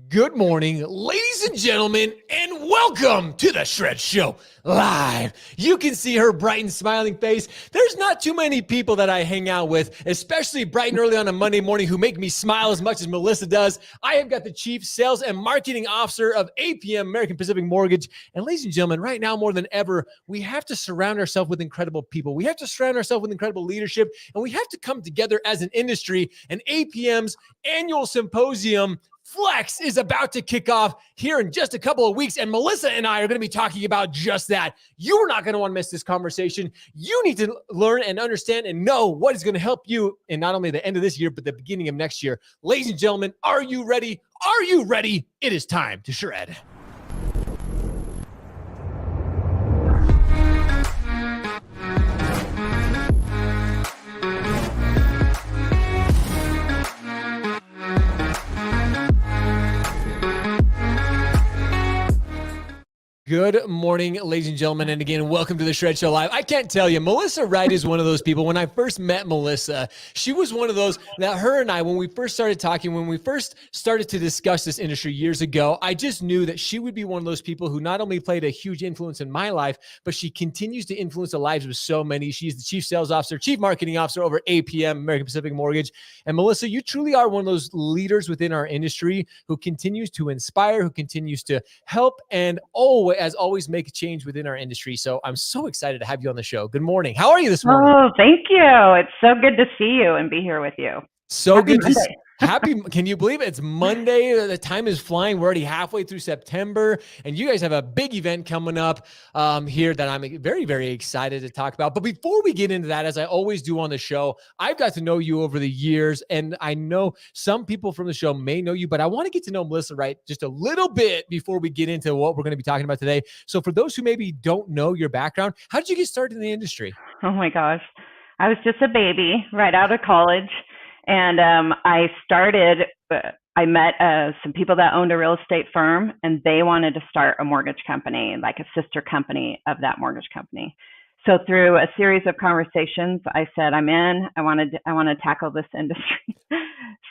Good morning, ladies and gentlemen, and welcome to the Shred Show live. You can see her bright and smiling face. There's not too many people that I hang out with, especially bright and early on a Monday morning, who make me smile as much as Melissa does. I have got the Chief Sales and Marketing Officer of APM, American Pacific Mortgage. And ladies and gentlemen, right now more than ever, we have to surround ourselves with incredible people. We have to surround ourselves with incredible leadership, and we have to come together as an industry. And APM's annual symposium, Flex, is about to kick off here in just a couple of weeks, and Melissa and I are going to be talking about just that. You are not going to want to miss this conversation. You need to learn and understand and know what is going to help you in not only the end of this year, but the beginning of next year. Ladies and gentlemen, are you ready? Are you ready? It is time to shred. Good morning, ladies and gentlemen, and again, welcome to the Shred Show Live. I can't tell you, Melissa Wright is one of those people. When I first met Melissa, she was one of those that her and I, when we first started talking, when we first started to discuss this industry years ago, I just knew that she would be one of those people who not only played a huge influence in my life, but she continues to influence the lives of so many. She's the Chief Sales Officer, Chief Marketing Officer over APM, American Pacific Mortgage. And Melissa, you truly are one of those leaders within our industry who continues to inspire, who continues to help, and always make a change within our industry. So I'm so excited to have you on the show. Good morning. How are you this morning? Oh, thank you. It's so good to see you and be here with you. So happy good Monday. To see. Can you believe it? It's Monday. The time is flying. We're already halfway through September, and you guys have a big event coming up here that I'm very, very excited to talk about. But before we get into that, as I always do on the show, I've got to know you over the years, and I know some people from the show may know you, but I want to get to know Melissa Wright just a little bit before we get into what we're going to be talking about today. So for those who maybe don't know your background, how did you get started in the industry? Oh my gosh. I was just a baby right out of college. And I met some people that owned a real estate firm, and they wanted to start a mortgage company, like a sister company of that mortgage company. So through a series of conversations, I said, I'm in. I want to tackle this industry.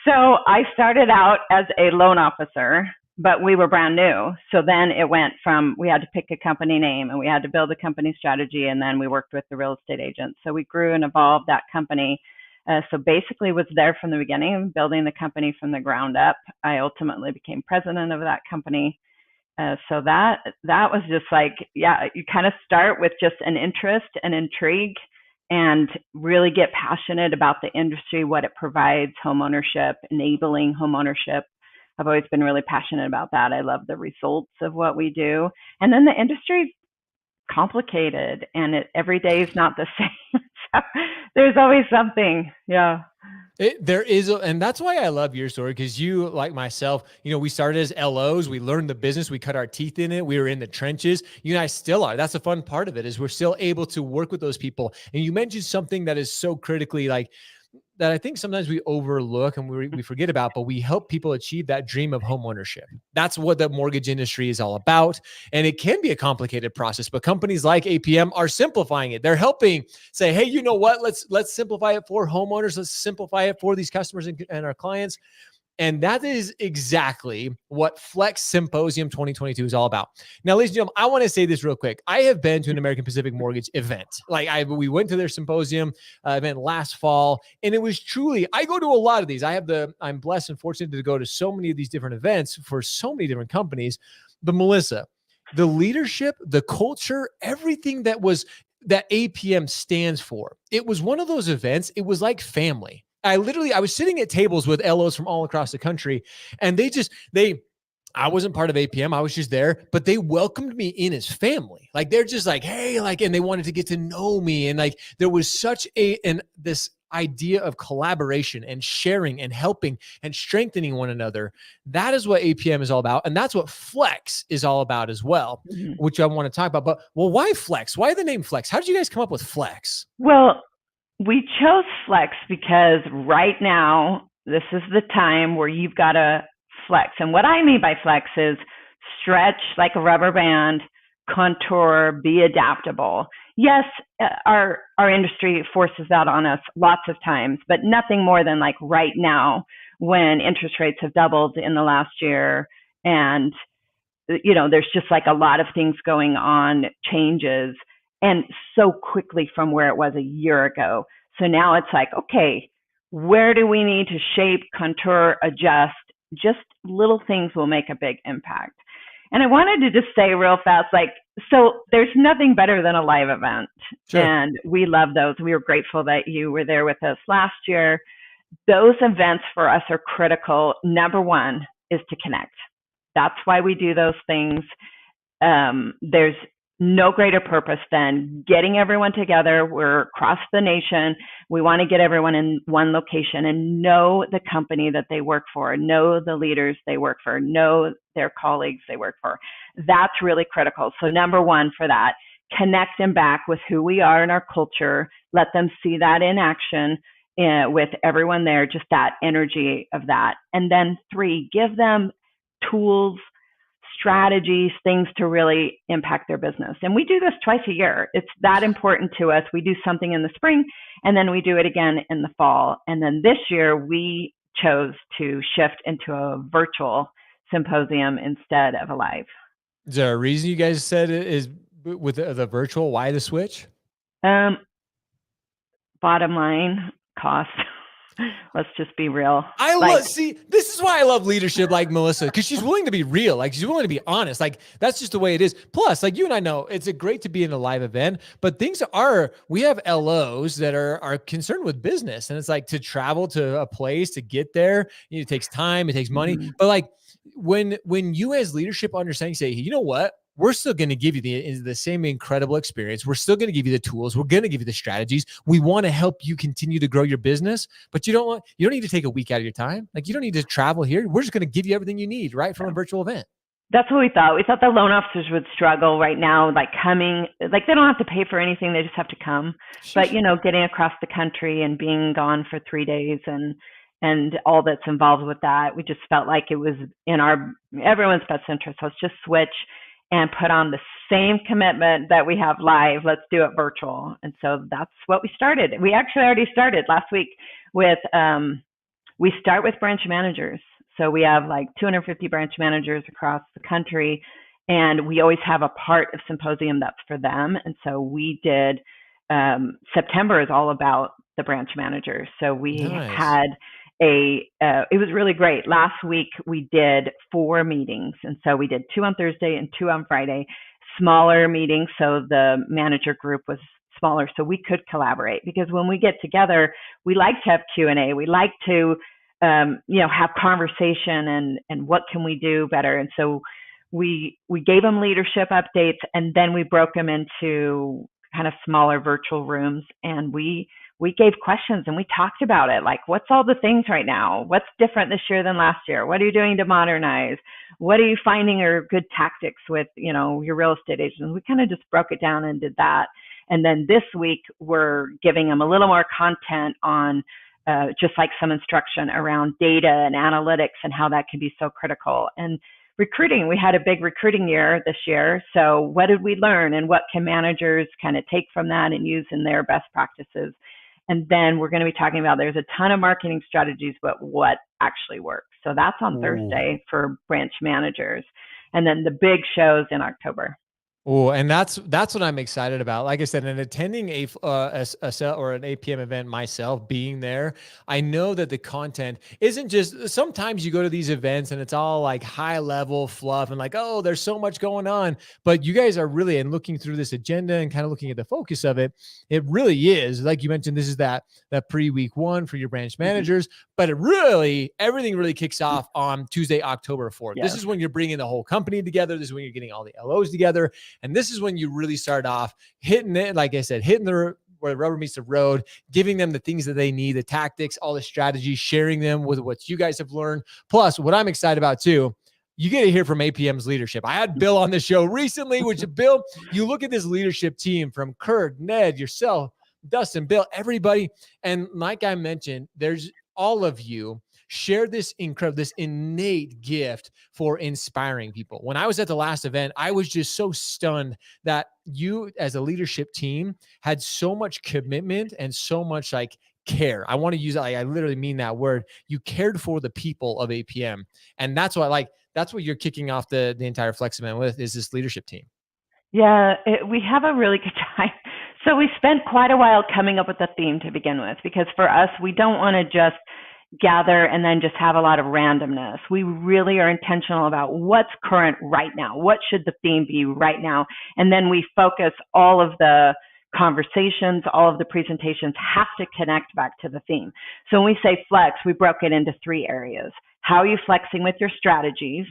So I started out as a loan officer, but we were brand new. So then it went from, we had to pick a company name and we had to build a company strategy, and then we worked with the real estate agents. So we grew and evolved that company. So basically was there from the beginning, building the company from the ground up. I ultimately became president of that company. So that was just like, yeah, you kind of start with just an interest and intrigue and really get passionate about the industry, what it provides, homeownership, enabling homeownership. I've always been really passionate about that. I love the results of what we do. And then the industry complicated, and every day is not the same. So there's always something. Yeah. There is, and that's why I love your story, because you, like myself, we started as LOs, we learned the business, we cut our teeth in it, we were in the trenches. You guys still are. That's the fun part of it, is we're still able to work with those people. And you mentioned something that is so critically that I think sometimes we overlook and we forget about, but we help people achieve that dream of home ownership. That's what the mortgage industry is all about. And it can be a complicated process, but companies like APM are simplifying it. They're helping say, hey, you know what? Let's simplify it for homeowners. Let's simplify it for these customers and our clients. And that is exactly what Flex Symposium 2022 is all about. Now, ladies and gentlemen, I want to say this real quick. I have been to an American Pacific Mortgage event. We went to their symposium event last fall, and it was truly, I go to a lot of these. I'm blessed and fortunate to go to so many of these different events for so many different companies. But Melissa, the leadership, the culture, everything that APM stands for, it was one of those events. It was like family. I was sitting at tables with LOs from all across the country, and I wasn't part of APM. I was just there, but they welcomed me in as family. Like, they're just like, hey, and they wanted to get to know me. And there was such this idea of collaboration and sharing and helping and strengthening one another. That is what APM is all about. And that's what Flex is all about as well, which I want to talk about. But why Flex? Why the name Flex? How did you guys come up with Flex? Well, we chose Flex because right now, this is the time where you've got to flex. And what I mean by flex is stretch like a rubber band, contour, be adaptable. Yes, our industry forces that on us lots of times, but nothing more than like right now when interest rates have doubled in the last year, and there's just like a lot of things going on, changes, and so quickly from where it was a year ago. So now it's like, okay, where do we need to shape, contour, adjust? Just little things will make a big impact. And I wanted to just say real fast, so there's nothing better than a live event. Sure. And we love those. We were grateful that you were there with us last year. Those events for us are critical. Number one is to connect. That's why we do those things. There's no greater purpose than getting everyone together. We're across the nation. We want to get everyone in one location and know the company that they work for, know the leaders they work for, know their colleagues they work for. That's really critical. So number one for that, connect them back with who we are and our culture. Let them see that in action with everyone there, just that energy of that. And then three, give them tools, strategies, things to really impact their business. And we do this twice a year. It's that important to us. We do something in the spring, and then we do it again in the fall. And then this year, we chose to shift into a virtual symposium instead of a live. Is there a reason you guys said it is with the virtual? Why the switch? Bottom line, cost. Let's just be real. See, this is why I love leadership like Melissa, because she's willing to be real. Like, she's willing to be honest. Like, that's just the way it is. Plus, like, you and I know it's great to be in a live event, but we have LOs that are concerned with business. And it's like, to travel to a place to get there, it takes time, it takes money. Mm-hmm. But like, when you as leadership understand, you say, you know what? We're still going to give you the same incredible experience. We're still going to give you the tools. We're going to give you the strategies. We want to help you continue to grow your business, but you don't need to take a week out of your time. Like, you don't need to travel here. We're just going to give you everything you need right from a virtual event. That's what we thought. We thought the loan officers would struggle right now, coming, they don't have to pay for anything. They just have to come. But, getting across the country and being gone for 3 days and all that's involved with that, we just felt like it was in everyone's best interest. Let's just switch and put on the same commitment that we have live. Let's do it virtual. And so that's what we started. We actually already started last week with, we start with branch managers. So we have 250 branch managers across the country, and we always have a part of symposium that's for them. And so we did, September is all about the branch managers. So we had it was really great. Last week we did 4 meetings. And so we did 2 on Thursday and 2 on Friday, smaller meetings. So the manager group was smaller so we could collaborate, because when we get together, we like to have Q&A. We like to, have conversation and what can we do better. And so we gave them leadership updates, and then we broke them into kind of smaller virtual rooms, and we gave questions and we talked about it. Like, what's all the things right now? What's different this year than last year? What are you doing to modernize? What are you finding are good tactics with, your real estate agents? We kind of just broke it down and did that. And then this week, we're giving them a little more content on just like some instruction around data and analytics and how that can be so critical. And recruiting, we had a big recruiting year this year. So what did we learn, and what can managers kind of take from that and use in their best practices? And then we're going to be talking about, there's a ton of marketing strategies, but what actually works. So that's on Thursday for branch managers. And then the big shows in October. Oh, and that's what I'm excited about. Like I said, in attending a sale or an APM event myself, being there, I know that the content isn't just, sometimes you go to these events and it's all like high level fluff and like, oh, there's so much going on. But you guys are really, and looking through this agenda and kind of looking at the focus of it, it really is, like you mentioned, this is that pre-week 1 for your branch managers, but everything really kicks off on Tuesday, October 4th. Yes. This is when you're bringing the whole company together. This is when you're getting all the LOs together. And this is when you really start off hitting it, like I said, where the rubber meets the road, giving them the things that they need, the tactics, all the strategies, sharing them with what you guys have learned. Plus, what I'm excited about too, you get to hear from APM's leadership. I had Bill on the show recently, which Bill, you look at this leadership team from Kurt, Ned, yourself, Dustin, Bill, everybody. And like I mentioned, there's all of you share this innate gift for inspiring people. When I was at the last event, I was just so stunned that you as a leadership team had so much commitment and so much like care. I want to use it. Like, I literally mean that word. You cared for the people of APM. And that's what that's what you're kicking off the entire Flex event with, is this leadership team. Yeah, we have a really good time. So we spent quite a while coming up with a theme to begin with, because for us, we don't want to just gather and then just have a lot of randomness. We really are intentional about what's current right now. What should the theme be right now? And then we focus all of the conversations, all of the presentations have to connect back to the theme. So when we say flex, we broke it into 3 areas. How are you flexing with your strategies?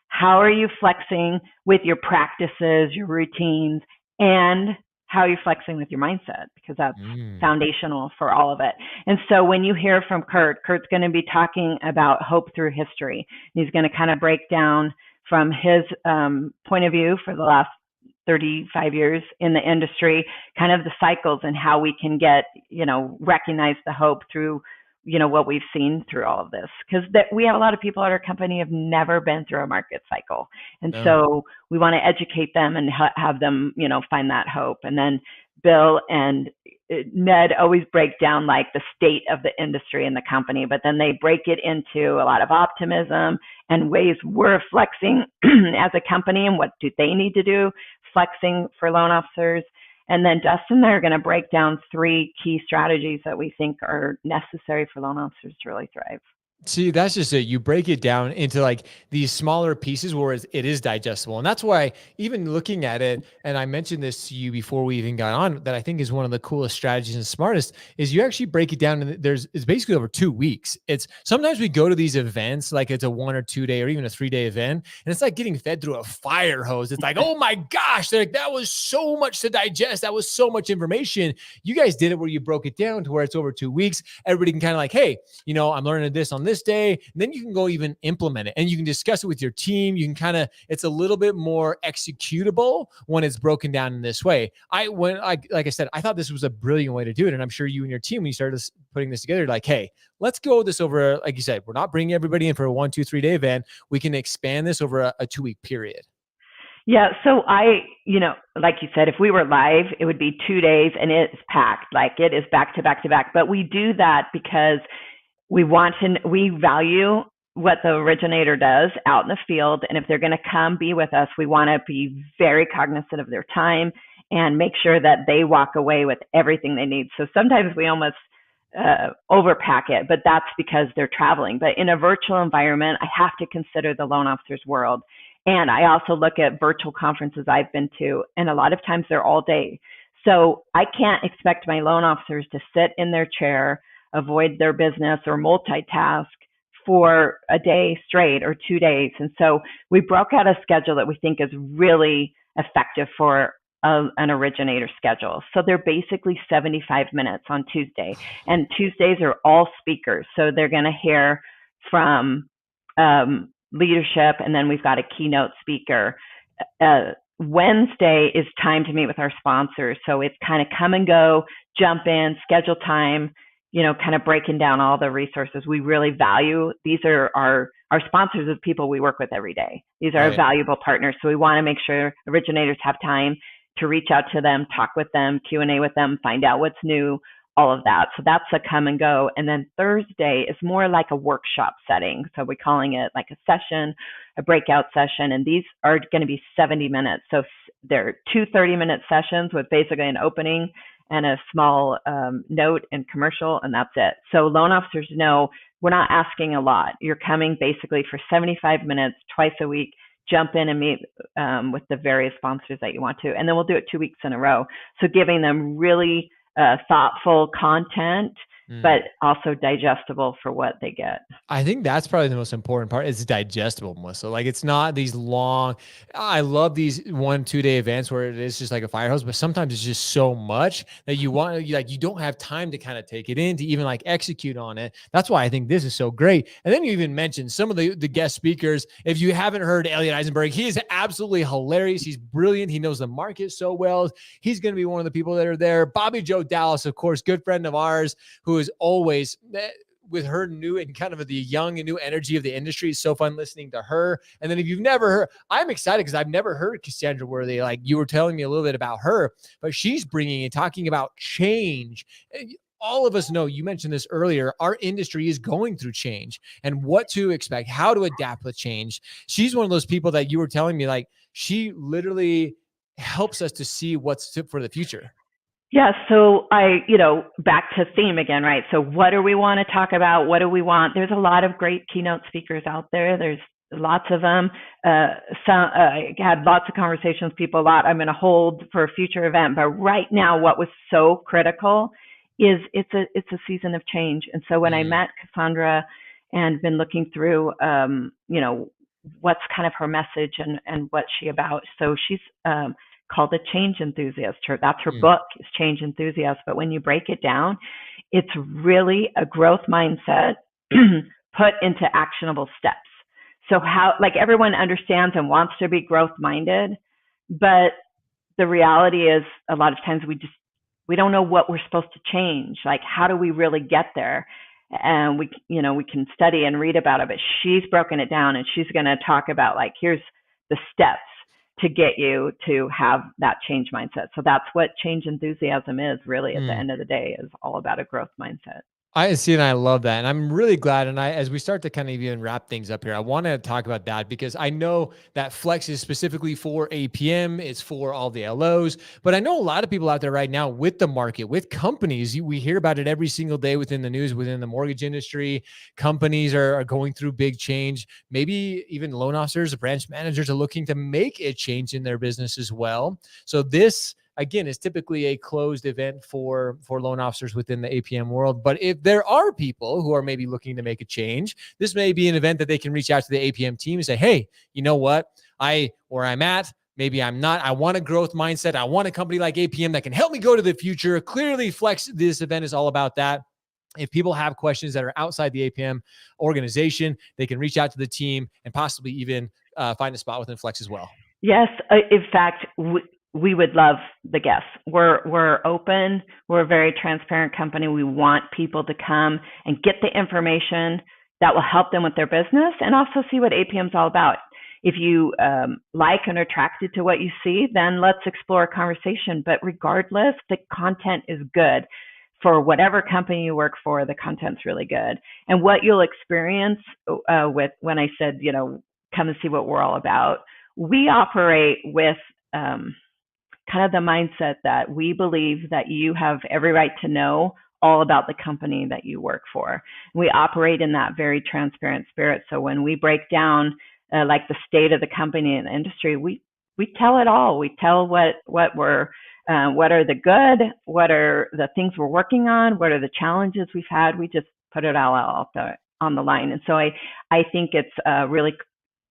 How are you flexing with your practices, your routines, and how are you flexing with your mindset? Because that's foundational for all of it. And so when you hear from Kurt's going to be talking about hope through history. He's going to kind of break down from his point of view for the last 35 years in the industry, kind of the cycles and how we can get, recognize the hope through what we've seen through all of this, because we have a lot of people at our company have never been through a market cycle. And so we want to educate them and have them, find that hope. And then Bill and Ned always break down like the state of the industry and the company, but then they break it into a lot of optimism and ways we're flexing as a company and what do they need to do, flexing for loan officers. And then Dustin and I are going to break down 3 key strategies that we think are necessary for loan officers to really thrive. See, that's just it. You break it down into like these smaller pieces where it is digestible. And that's why even looking at it, and I mentioned this to you before we even got on, that I think is one of the coolest strategies and smartest, is you actually break it down. And it's basically over 2 weeks. It's sometimes we go to these events, like it's a 1 or 2 day or even a 3 day event. And it's like getting fed through a fire hose. It's like, oh my gosh, like, that was so much to digest. That was so much information. You guys did it where you broke it down to where it's over 2 weeks. Everybody can kind of like, hey, I'm learning this on this day. And then you can go even implement it and you can discuss it with your team. You can it's a little bit more executable when it's broken down in this way. Like I said, I thought this was a brilliant way to do it. And I'm sure you and your team, when you started putting this together, like, hey, let's go this over, like you said, we're not bringing everybody in for a 1, 2, 3 day event. We can expand this over a 2 week period. Yeah. So like you said, if we were live, it would be 2 days and it's packed, like it is back to back to back. But we do that because we value what the originator does out in the field. And if they're going to come be with us, we want to be very cognizant of their time and make sure that they walk away with everything they need. So sometimes we almost overpack it, but that's because they're traveling. But in a virtual environment, I have to consider the loan officer's world. And I also look at virtual conferences I've been to, and a lot of times they're all day. So I can't expect my loan officers to sit in their chair, avoid their business, or multitask for a day straight or 2 days. And so we broke out a schedule that we think is really effective for an originator schedule. So they're basically 75 minutes on Tuesday, and Tuesdays are all speakers. So they're going to hear from leadership, and then we've got a keynote speaker. Wednesday is time to meet with our sponsors. So it's kind of come and go, jump in, schedule time, kind of breaking down all the resources we really value. These are our sponsors of people we work with every day. These are our valuable partners. So we want to make sure originators have time to reach out to them, talk with them, Q&A with them, find out what's new, all of that. So that's a come and go. And then Thursday is more like a workshop setting. So we're calling it like a session, a breakout session. And these are going to be 70 minutes. So they're 2 30-minute sessions with basically an opening and a small note and commercial, and that's it. So loan officers know we're not asking a lot. You're coming basically for 75 minutes twice a week, jump in and meet with the various sponsors that you want to. And then we'll do it 2 weeks in a row. So giving them really thoughtful content, but also digestible for what they get. I think that's probably the most important part. It's digestible, Melissa. Like, it's not these long, I love these 1 2 day events where it is just like a fire hose, but sometimes it's just so much that you don't have time to kind of take it in to even like execute on it. That's why I think this is so great. And then you even mentioned some of the guest speakers. If you haven't heard Elliot Eisenberg, he is absolutely hilarious. He's brilliant. He knows the market so well. He's going to be one of the people that are there. Bobby Joe Dallas, of course, good friend of ours, who is always with her new and kind of the young and new energy of the industry. It's so fun listening to her. And then if you've never heard, I'm excited because I've never heard Cassandra Worthy. Like, you were telling me a little bit about her, but she's bringing and talking about change. all of us know, you mentioned this earlier, our industry is going through change and what to expect, how to adapt with change. She's one of those people that you were telling me, like, she literally helps us to see what's for the future. Yeah, so back to theme again, right? So what do we want to talk about? What do we want? There's a lot of great keynote speakers out there. There's lots of them. I had lots of conversations with people a lot. I'm going to hold for a future event, but right now, what was so critical is it's a season of change. And so when I met Cassandra and been looking through, what's kind of her message and what's she about. So she's called a change enthusiast. That's her book, is Change Enthusiast. But when you break it down, it's really a growth mindset put into actionable steps. So how, like, everyone understands and wants to be growth minded, but the reality is a lot of times we don't know what we're supposed to change. Like, how do we really get there? And we can study and read about it, but she's broken it down, and she's going to talk about, like, here's the steps to get you to have that change mindset. So that's what change enthusiasm is, really, at the end of the day, is all about a growth mindset. I see, and I love that. And I'm really glad. And as we start to kind of even wrap things up here, I want to talk about that, because I know that Flex is specifically for APM. It's for all the LOs. But I know a lot of people out there right now with the market, with companies. We hear about it every single day within the news, within the mortgage industry. Companies are going through big change. Maybe even loan officers, branch managers are looking to make a change in their business as well. So this, again, is typically a closed event for loan officers within the APM world. But if there are people who are maybe looking to make a change, this may be an event that they can reach out to the APM team and say, hey, you know what? Where I'm at, maybe I'm not. I want a growth mindset. I want a company like APM that can help me go to the future. Clearly, Flex, this event is all about that. If people have questions that are outside the APM organization, they can reach out to the team and possibly even find a spot within Flex as well. Yes. In fact, we would love the guests. We're open. We're a very transparent company. We want people to come and get the information that will help them with their business, and also see what APM is all about. If you like and are attracted to what you see, then let's explore a conversation. But regardless, the content is good. For whatever company you work for, the content's really good. And what you'll experience with, when I said, come and see what we're all about, we operate with kind of the mindset that we believe that you have every right to know all about the company that you work for. We operate in that very transparent spirit. So when we break down like the state of the company and the industry, we tell it all. We tell what are the good, what are the things we're working on, what are the challenges we've had. We just put it all out there on the line. And so I think it's really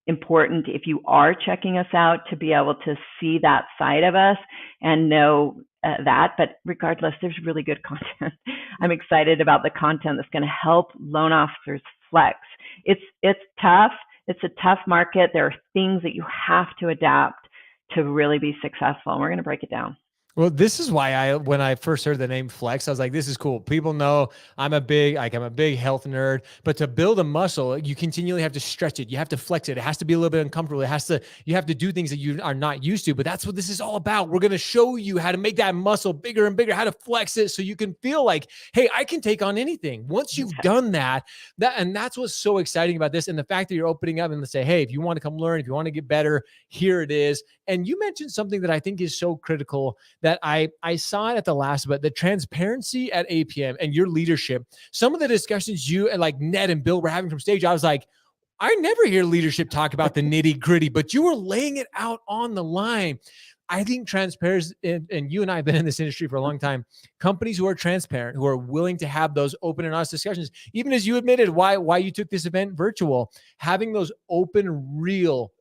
important, if you are checking us out, to be able to see that side of us and know that. But regardless, there's really good content. I'm excited about the content that's going to help loan officers flex. It's tough. It's a tough market. There are things that you have to adapt to really be successful. And we're going to break it down. Well, this is why when I first heard the name Flex, I was like, this is cool. People know I'm a big health nerd, but to build a muscle, you continually have to stretch it. You have to flex it. It has to be a little bit uncomfortable. You have to do things that you are not used to, but that's what this is all about. We're going to show you how to make that muscle bigger and bigger, how to flex it so you can feel like, hey, I can take on anything. Once you've done and that's what's so exciting about this. And the fact that you're opening up and say, hey, if you want to come learn, if you want to get better, here it is. And you mentioned something that I think is so critical that I saw it at the last, but the transparency at APM and your leadership, some of the discussions you and like Ned and Bill were having from stage, I was like, I never hear leadership talk about the nitty gritty, but you were laying it out on the line. I think transparency, and you and I have been in this industry for a long time, companies who are transparent, who are willing to have those open and honest discussions, even as you admitted why you took this event virtual, having those open, real,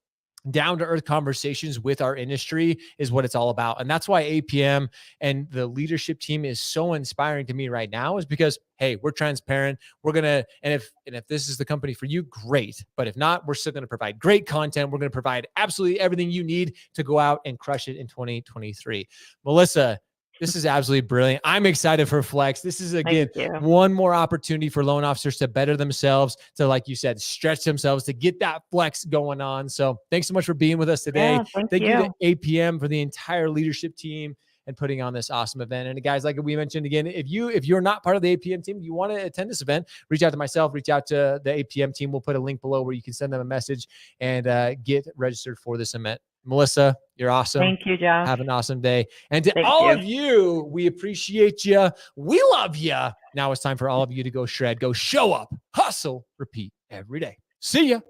down-to-earth conversations with our industry is what it's all about. And that's why APM and the leadership team is so inspiring to me right now, is because, hey, we're transparent. We're going to, and if this is the company for you, great. But if not, we're still going to provide great content. We're going to provide absolutely everything you need to go out and crush it in 2023. Melissa, this is absolutely brilliant. I'm excited for Flex. This is, again, one more opportunity for loan officers to better themselves, to, like you said, stretch themselves, to get that flex going on. So thanks so much for being with us today. Yeah, thank you to APM, for the entire leadership team. and putting on this awesome event. And guys, like we mentioned again, if you're not part of the APM team, you want to attend this event, reach out to myself, reach out to the APM team. We'll put a link below where you can send them a message and get registered for this event. Melissa, you're awesome. Thank you, Josh. Have an awesome day. And to Thank all you. of you, we appreciate you. We love you. Now it's time for all of you to go shred, go show up, hustle, repeat every day. See ya.